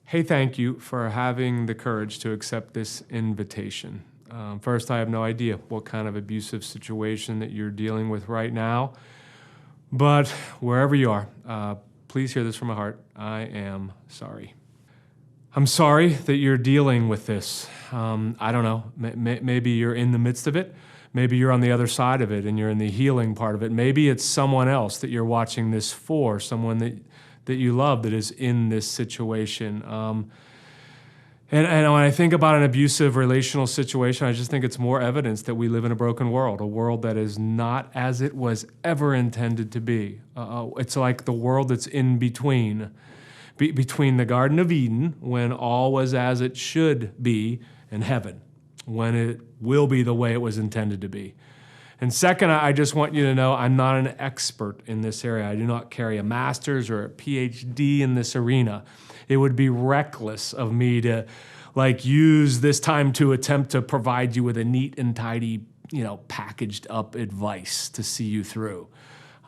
Hey, thank you for having the courage to accept this invitation. First, I have no idea what kind of abusive situation that you're dealing with right now, but wherever you are, please hear this from my heart. I am sorry. I'm sorry that you're dealing with this. I don't know, maybe you're in the midst of it. Maybe you're on the other side of it and you're in the healing part of it. Maybe it's someone else that you're watching this for, someone that you love that is in this situation. And when I think about an abusive relational situation, I just think it's more evidence that we live in a broken world, a world that is not as it was ever intended to be. It's like the world that's in between the Garden of Eden, when all was as it should be, and heaven, when it will be the way it was intended to be. And second, I just want you to know I'm not an expert in this area. I do not carry a master's or a PhD in this arena. It would be reckless of me to use this time to attempt to provide you with a neat and tidy, packaged up advice to see you through.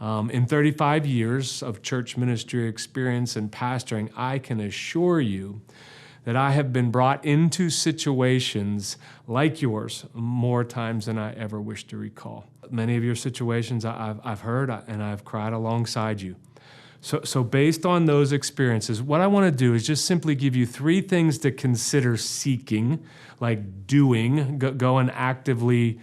In 35 years of church ministry experience and pastoring, I can assure you that I have been brought into situations like yours more times than I ever wish to recall. Many of your situations I've heard and I've cried alongside you. So based on those experiences, what I want to do is just simply give you 3 things to consider seeking, like doing, go and actively,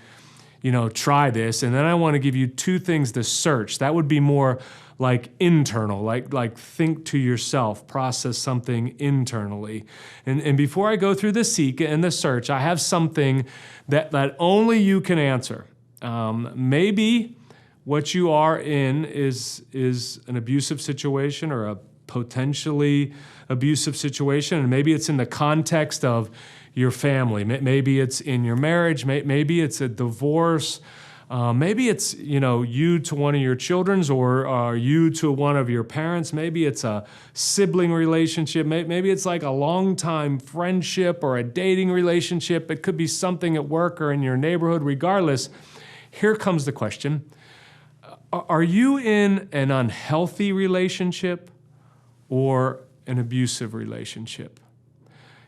try this. And then I want to give you 2 things to search. That would be more like internal, like think to yourself, process something internally. And before I go through the seek and the search, I have something that only you can answer. Maybe what you are in is an abusive situation or a potentially abusive situation, and maybe it's in the context of your family. Maybe it's in your marriage. Maybe it's a divorce. Maybe it's you to one of your children's or you to one of your parents. Maybe it's a sibling relationship. Maybe it's like a long-time friendship or a dating relationship. It could be something at work or in your neighborhood. Regardless, here comes the question. Are you in an unhealthy relationship or an abusive relationship?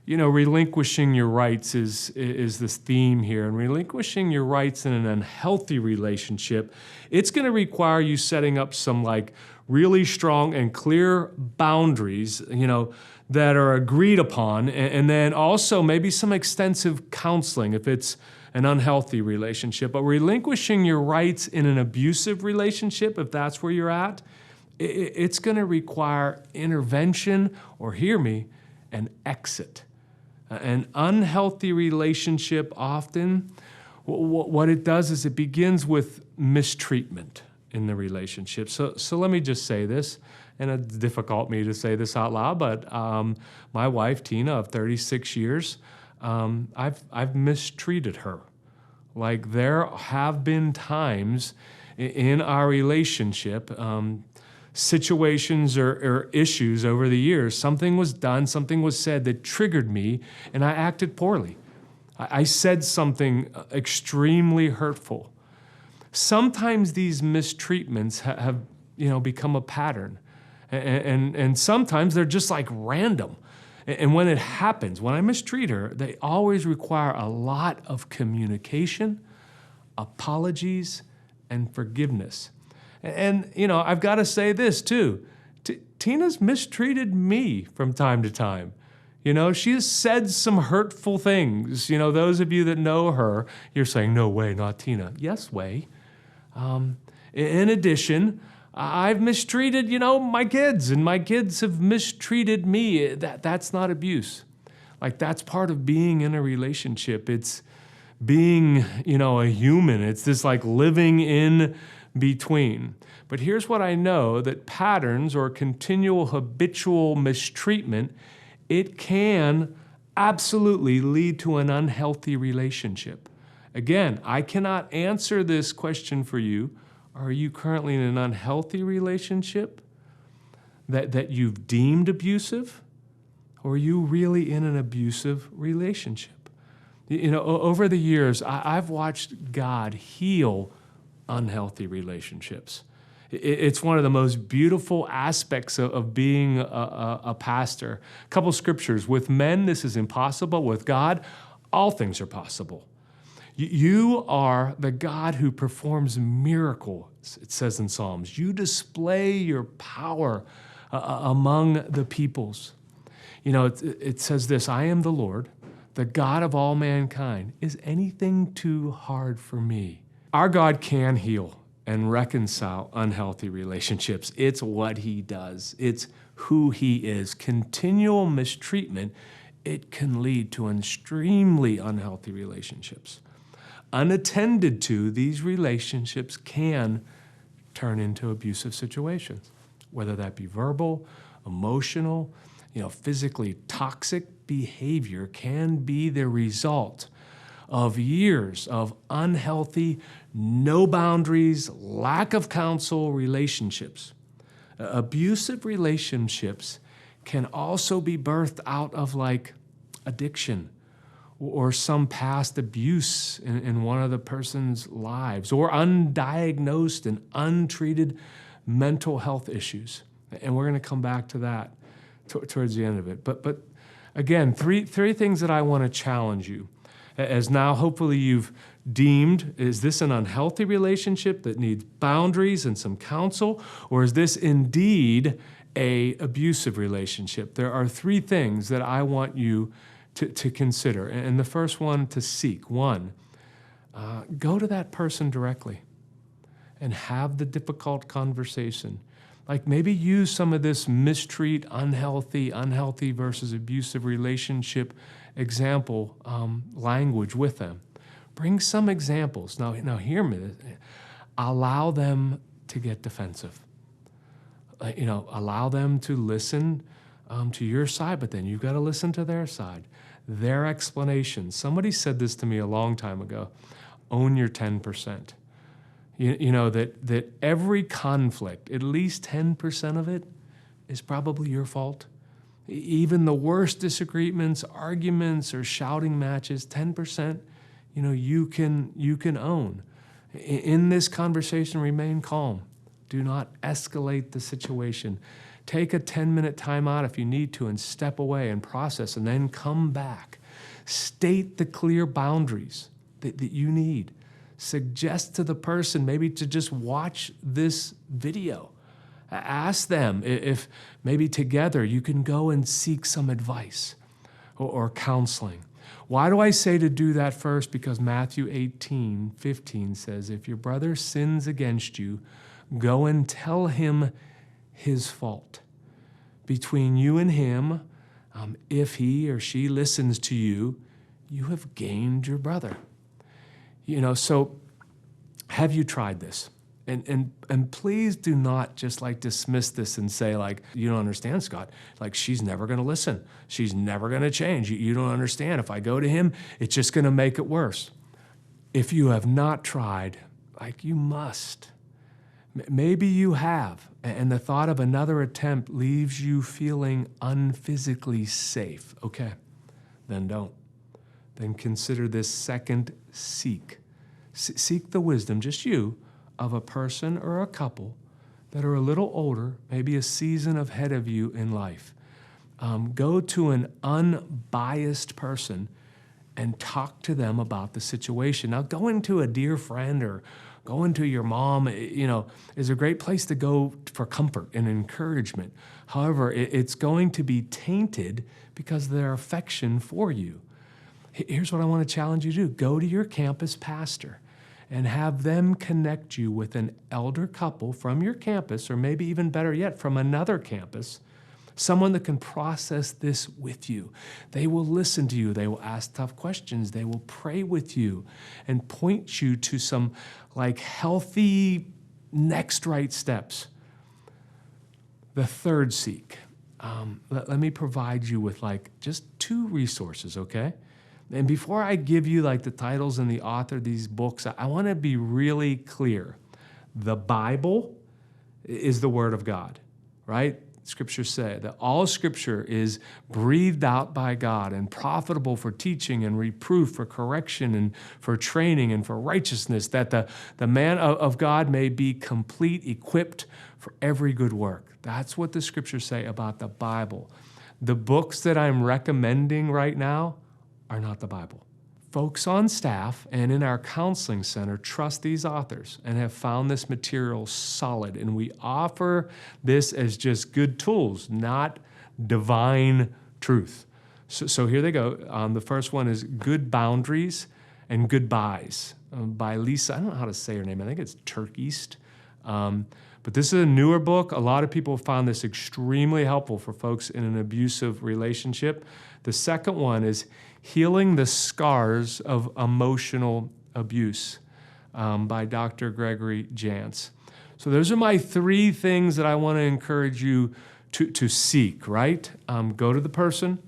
Relinquishing your rights is this theme here. And relinquishing your rights in an unhealthy relationship, it's going to require you setting up some really strong and clear boundaries, that are agreed upon. And then also maybe some extensive counseling if it's an unhealthy relationship. But relinquishing your rights in an abusive relationship, if that's where you're at, it's going to require intervention, or hear me, an exit. An unhealthy relationship often, what it does is it begins with mistreatment in the relationship. So let me just say this, and it's difficult for me to say this out loud, but my wife, Tina, of 36 years, I've mistreated her. There have been times in our relationship, situations or issues over the years, something was done, something was said that triggered me, and I acted poorly. I said something extremely hurtful. Sometimes these mistreatments have become a pattern, and sometimes they're just random. And when it happens, when I mistreat her, they always require a lot of communication, apologies, and forgiveness. And, I've got to say this too. Tina's mistreated me from time to time. She has said some hurtful things. Those of you that know her, you're saying, no way, not Tina. Yes way. In addition, I've mistreated, my kids, and my kids have mistreated me. That's not abuse. That's part of being in a relationship. It's being, a human. It's this living in between. But here's what I know, that patterns or continual habitual mistreatment, it can absolutely lead to an unhealthy relationship. Again, I cannot answer this question for you. Are you currently in an unhealthy relationship that you've deemed abusive? Or are you really in an abusive relationship? Over the years, I've watched God heal unhealthy relationships. It's one of the most beautiful aspects of being a pastor. A couple scriptures. With men, this is impossible. With God, all things are possible. You are the God who performs miracles, it says in Psalms. You display your power among the peoples. It says this, I am the Lord, the God of all mankind. Is anything too hard for me? Our God can heal and reconcile unhealthy relationships. It's what he does. It's who he is. Continual mistreatment, it can lead to extremely unhealthy relationships. Unattended to, these relationships can turn into abusive situations, whether that be verbal, emotional, physically toxic behavior can be the result of years of unhealthy, no boundaries, lack of counsel relationships. Abusive relationships can also be birthed out of addiction or some past abuse in one of the person's lives, or undiagnosed and untreated mental health issues. And we're going to come back to that towards the end of it. But again, three things that I want to challenge you. As now hopefully you've deemed, is this an unhealthy relationship that needs boundaries and some counsel, or is this indeed an abusive relationship? There are three things that I want you to consider. And the first one, to seek. One, go to that person directly and have the difficult conversation. Maybe use some of this mistreat, unhealthy versus abusive relationship example language with them. Bring some examples. Now hear me. Allow them to get defensive. Allow them to listen to your side, but then you've got to listen to their side, their explanations. Somebody said this to me a long time ago, own your 10%. That every conflict, at least 10% of it, is probably your fault. Even the worst disagreements, arguments, or shouting matches, 10%, you can own. In this conversation, remain calm. Do not escalate the situation. Take a 10-minute time out if you need to and step away and process, and then come back. State the clear boundaries that you need. Suggest to the person maybe to just watch this video. Ask them if maybe together you can go and seek some advice or counseling. Why do I say to do that first? Because Matthew 18:15 says, if your brother sins against you, go and tell him his fault. Between you and him, if he or she listens to you, you have gained your brother. So have you tried this? And please do not just dismiss this and say you don't understand, Scott. She's never going to listen. She's never going to change. You don't understand. If I go to him, it's just going to make it worse. If you have not tried, you must. Maybe you have, and the thought of another attempt leaves you feeling unphysically safe. Okay, then don't. Then consider this second seek. Seek the wisdom, just you, of a person or a couple that are a little older, maybe a season ahead of you in life. Go to an unbiased person and talk to them about the situation. Now, going to a dear friend or going to your mom, is a great place to go for comfort and encouragement. However, it's going to be tainted because of their affection for you. Here's what I want to challenge you to do. Go to your campus pastor and have them connect you with an elder couple from your campus, or maybe even better yet, from another campus, someone that can process this with you. They will listen to you. They will ask tough questions. They will pray with you and point you to some healthy next right steps. The third seek. Let me provide you with just 2 resources, okay? And before I give you the titles and the author of these books, I want to be really clear. The Bible is the Word of God, right? Scriptures say that all Scripture is breathed out by God and profitable for teaching and reproof, for correction and for training and for righteousness, that the man of God may be complete, equipped for every good work. That's what the Scriptures say about the Bible. The books that I'm recommending right now are not the Bible. Folks on staff and in our counseling center trust these authors and have found this material solid. And we offer this as just good tools, not divine truth. So here they go. The first one is Good Boundaries and Goodbyes by Lisa. I don't know how to say her name. I think it's Turkeist. But this is a newer book. A lot of people have found this extremely helpful for folks in an abusive relationship. The second one is Healing the Scars of Emotional Abuse by Dr. Gregory Jantz. So those are my three things that I want to encourage you to seek, right? Go to the person,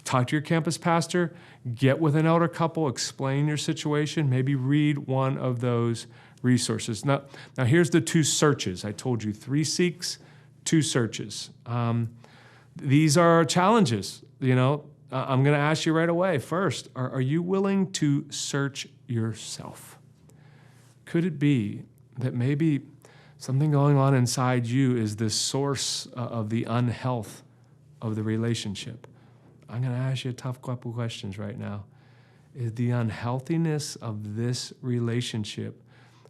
talk to your campus pastor, get with an elder couple, explain your situation, maybe read one of those resources. Now here's the two searches. I told you 3 seeks, 2 searches. These are challenges, I'm going to ask you right away. First, are you willing to search yourself? Could it be that maybe something going on inside you is the source of the unhealth of the relationship? I'm going to ask you a tough couple questions right now. Is the unhealthiness of this relationship,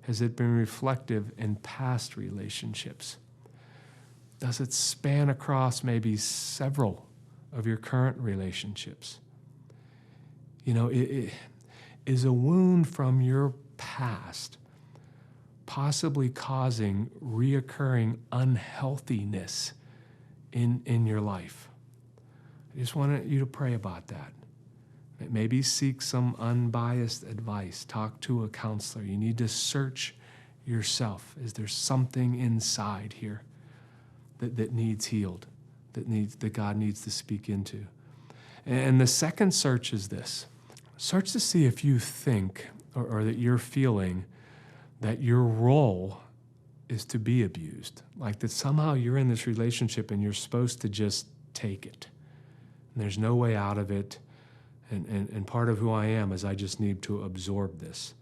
has it been reflective in past relationships? Does it span across maybe several of your current relationships? It is a wound from your past possibly causing reoccurring unhealthiness in your life? I just want you to pray about that. Maybe seek some unbiased advice. Talk to a counselor. You need to search yourself. Is there something inside here that needs healed? That God needs to speak into. And the second search is this. Search to see if you think or that you're feeling that your role is to be abused. Like that somehow you're in this relationship and you're supposed to just take it. And there's no way out of it. And part of who I am is I just need to absorb this.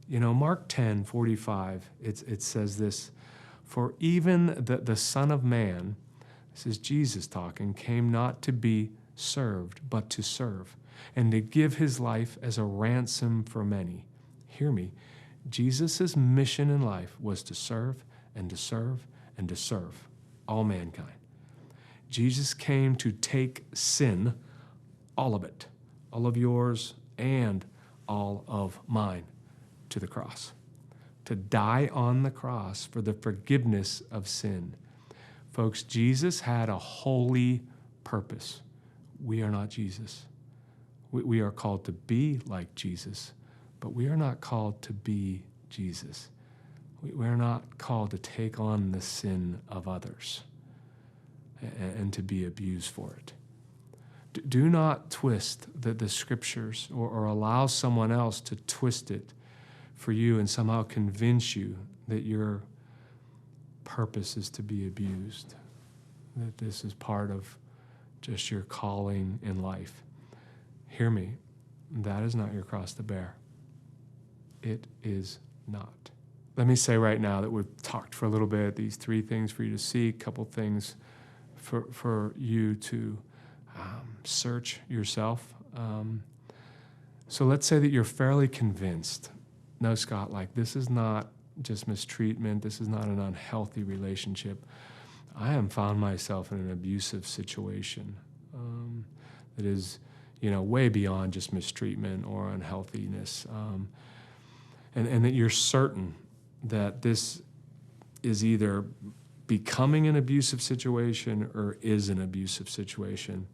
Mark 10:45, it says this, for even the Son of Man, this is Jesus talking, came not to be served, but to serve, and to give his life as a ransom for many. Hear me. Jesus' mission in life was to serve and to serve and to serve all mankind. Jesus came to take sin, all of it, all of yours and all of mine, to the cross, to die on the cross for the forgiveness of sin. Folks, Jesus had a holy purpose. We are not Jesus. We are called to be like Jesus, but we are not called to be Jesus. We are not called to take on the sin of others and to be abused for it. Do not twist the Scriptures or allow someone else to twist it for you and somehow convince you that your purpose is to be abused, that this is part of just your calling in life. Hear me, that is not your cross to bear. It is not. Let me say right now that we've talked for a little bit, these 3 things for you to see, a couple things for you to search yourself. So let's say that you're fairly convinced, no, Scott, this is not just mistreatment, this is not an unhealthy relationship. I have found myself in an abusive situation that is, way beyond just mistreatment or unhealthiness. And that you're certain that this is either becoming an abusive situation or is an abusive situation.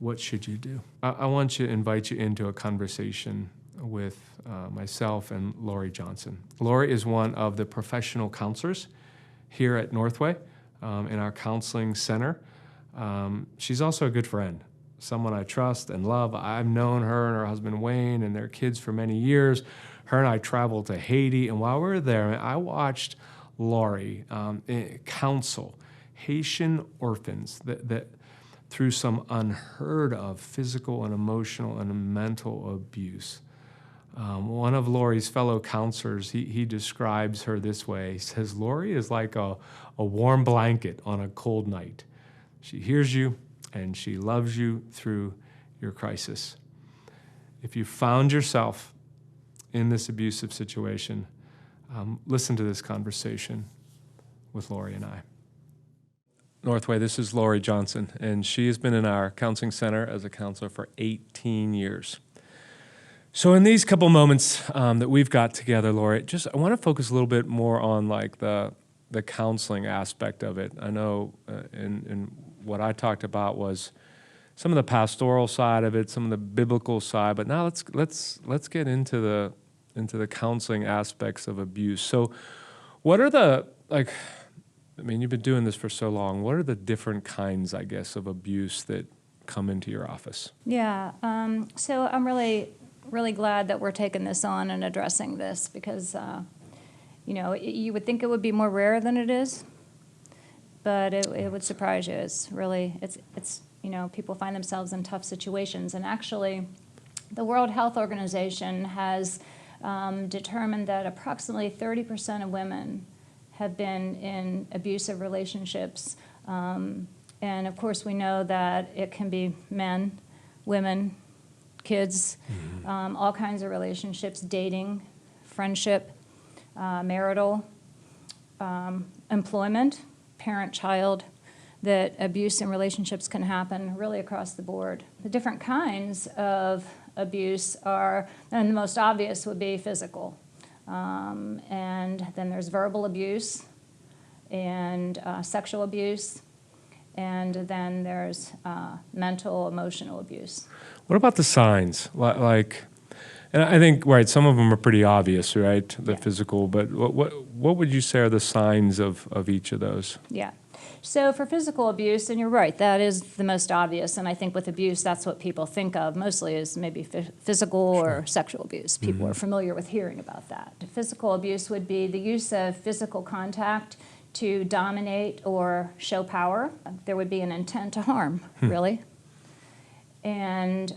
What should you do? I want to invite you into a conversation with myself and Lauire Johnson. Lauire is one of the professional counselors here at Northway in our counseling center. She's also a good friend, someone I trust and love. I've known her and her husband Wayne and their kids for many years. Her and I traveled to Haiti, and while we were there, I watched Laurie counsel Haitian orphans that through some unheard of physical and emotional and mental abuse. One of Laurie's fellow counselors, he describes her this way. He says, Laurie is like a warm blanket on a cold night. She hears you and she loves you through your crisis. If you found yourself in this abusive situation, listen to this conversation with Laurie and I. Northway, this is Lauire Johnson, and she has been in our counseling center as a counselor for 18 years. So in these couple moments that we've got together, Laurie, I want to focus a little bit more on like the counseling aspect of it. I know in what I talked about was some of the pastoral side of it, some of the biblical side, but now let's get into the counseling aspects of abuse. So what are you've been doing this for so long. What are the different kinds, I guess, of abuse that come into your office? Yeah, so I'm really glad that we're taking this on and addressing this because, you would think it would be more rare than it is, but it would surprise you. It's people find themselves in tough situations. And actually, the World Health Organization has determined that approximately 30% of women have been in abusive relationships. And of course, we know that it can be men, women, kids, all kinds of relationships, dating, friendship, marital, employment, parent-child, that abuse in relationships can happen really across the board. The different kinds of abuse are, and the most obvious would be physical. And then there's verbal abuse and sexual abuse, and then there's mental, emotional abuse. What about the signs? And I think, right, some of them are pretty obvious, right, the physical, but what would you say are the signs of each of those? Yeah. So for physical abuse, and you're right, that is the most obvious, and I think with abuse, that's what people think of mostly is maybe physical or sexual abuse. People are familiar with hearing about that. Physical abuse would be the use of physical contact to dominate or show power. There would be an intent to harm, really. And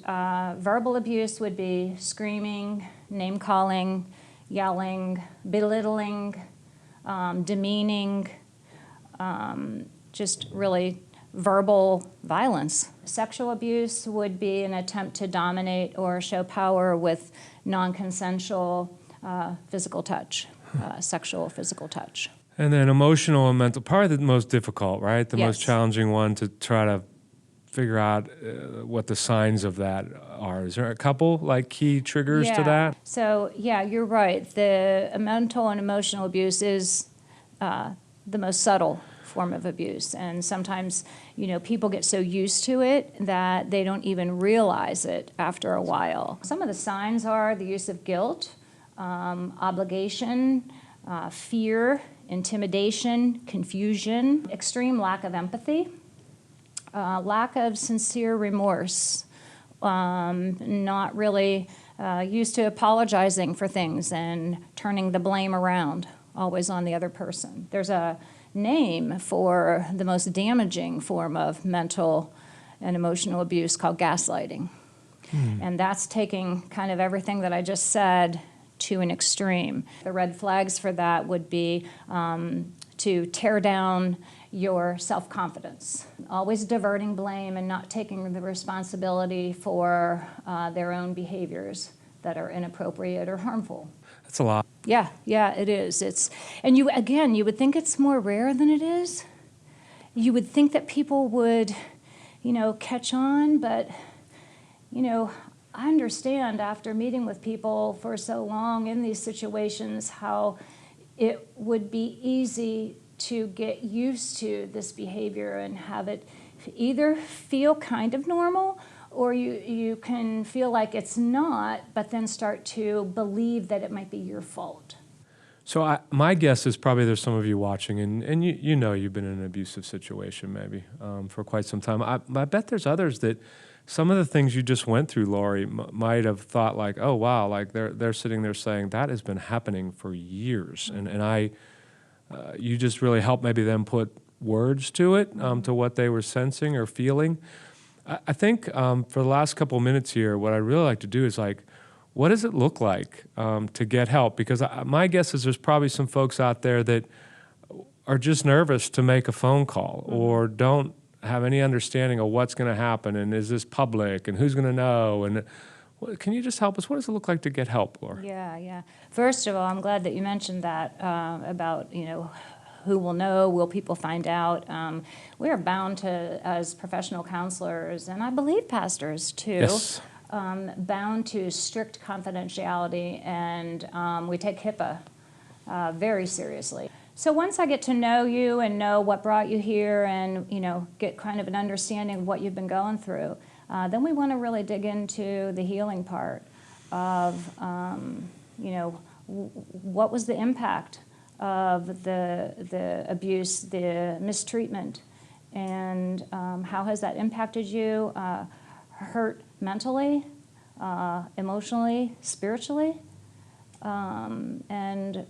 verbal abuse would be screaming, name-calling, yelling, belittling, demeaning, just really verbal violence. Sexual abuse would be an attempt to dominate or show power with non-consensual physical touch, sexual physical touch. And then emotional and mental, probably the most difficult, right? The Yes. most challenging one to try to figure out what the signs of that are. Is there a couple key triggers to that? So you're right. The mental and emotional abuse is the most subtle form of abuse, and sometimes people get so used to it that they don't even realize it after a while. Some of the signs are the use of guilt, obligation, fear, intimidation, confusion, extreme lack of empathy, lack of sincere remorse, not really used to apologizing for things and turning the blame around, always on the other person. There's a name for the most damaging form of mental and emotional abuse called gaslighting. And that's taking kind of everything that I just said to an extreme. The red flags for that would be to tear down your self-confidence, always diverting blame and not taking the responsibility for their own behaviors that are inappropriate or harmful. That's a lot. Yeah, it is. And you would think it's more rare than it is. You would think that people would, catch on, but, I understand after meeting with people for so long in these situations how it would be easy to get used to this behavior and have it either feel kind of normal or you can feel like it's not, but then start to believe that it might be your fault. So my guess is probably there's some of you watching, and you've been in an abusive situation maybe for quite some time. I bet there's others that some of the things you just went through, Laurie, might have thought oh wow, they're sitting there saying that has been happening for years, and you just really helped maybe them put words to it, to what they were sensing or feeling. I think for the last couple of minutes here, what I'd really like to do is like, what does it look like to get help? Because my guess is there's probably some folks out there that are just nervous to make a phone call or don't have any understanding of what's going to happen and is this public and who's going to know. And can you just help us? What does it look like to get help, Lauire? Yeah. First of all, I'm glad that you mentioned that about, who will know, will people find out? We are bound to, as professional counselors, and I believe pastors too, Yes. bound to strict confidentiality, and we take HIPAA very seriously. So once I get to know you and know what brought you here and, get kind of an understanding of what you've been going through, then we want to really dig into the healing part of, what was the impact of the abuse, the mistreatment, and how has that impacted you, hurt mentally, emotionally, spiritually? And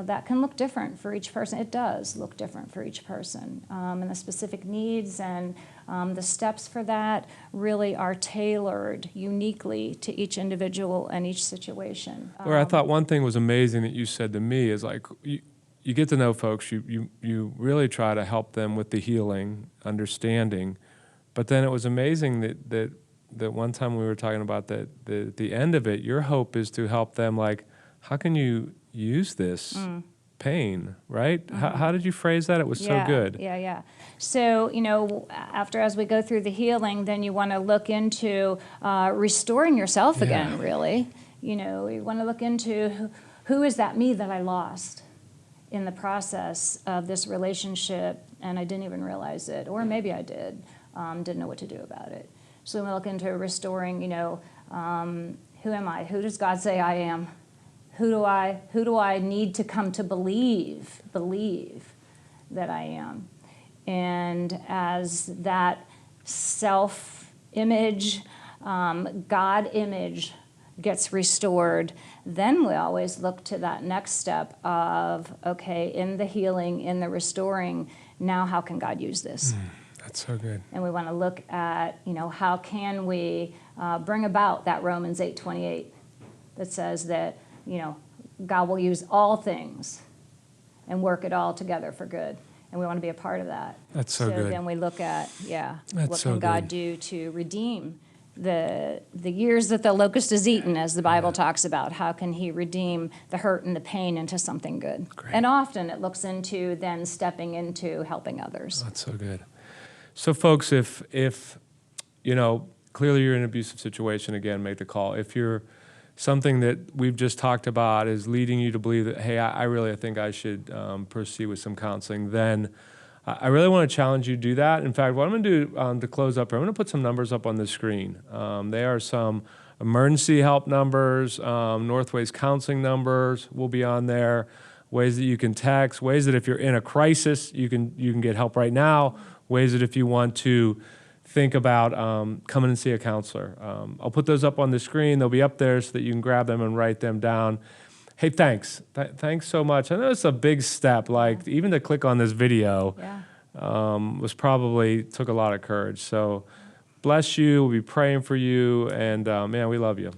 that can look different for each person. It does look different for each person. And the specific needs and the steps for that really are tailored uniquely to each individual and each situation. Where I thought one thing was amazing that you said to me is like, you get to know folks, you really try to help them with the healing, understanding, but then it was amazing that one time we were talking about that the end of it, your hope is to help them like, how can you use this pain, right? How did you phrase that? It was so good. Yeah. So, as we go through the healing, then you want to look into restoring yourself again, really. You want to look into who is that me that I lost in the process of this relationship, and I didn't even realize it, or maybe I did, didn't know what to do about it. So we look into restoring, who am I? Who does God say I am? Who do I need to come to believe that I am? And as that self-image, God image gets restored, then we always look to that next step of, okay, in the healing, in the restoring, now how can God use this? That's so good. And we want to look at, how can we bring about that Romans 8:28 that says that, God will use all things and work it all together for good. And we want to be a part of that. That's so good. So then we look at, That's what so can God good. do to redeem the years that the locust has eaten, as the Bible talks about. How can he redeem the hurt and the pain into something good? Great. And often it looks into then stepping into helping others. That's so good. So folks, if clearly you're in an abusive situation, again, make the call. If you're something that we've just talked about is leading you to believe that, hey, I really think I should proceed with some counseling, then I really want to challenge you to do that. In fact, what I'm going to do to close up here, I'm going to put some numbers up on the screen. There are some emergency help numbers, Northway's counseling numbers will be on there, ways that you can text, ways that if you're in a crisis, you can get help right now, ways that if you want to think about coming and see a counselor. I'll put those up on the screen. They'll be up there so that you can grab them and write them down. Hey, thanks. Thanks so much. I know it's a big step. Like, even to click on this video took a lot of courage. So bless you. We'll be praying for you. And, man, we love you.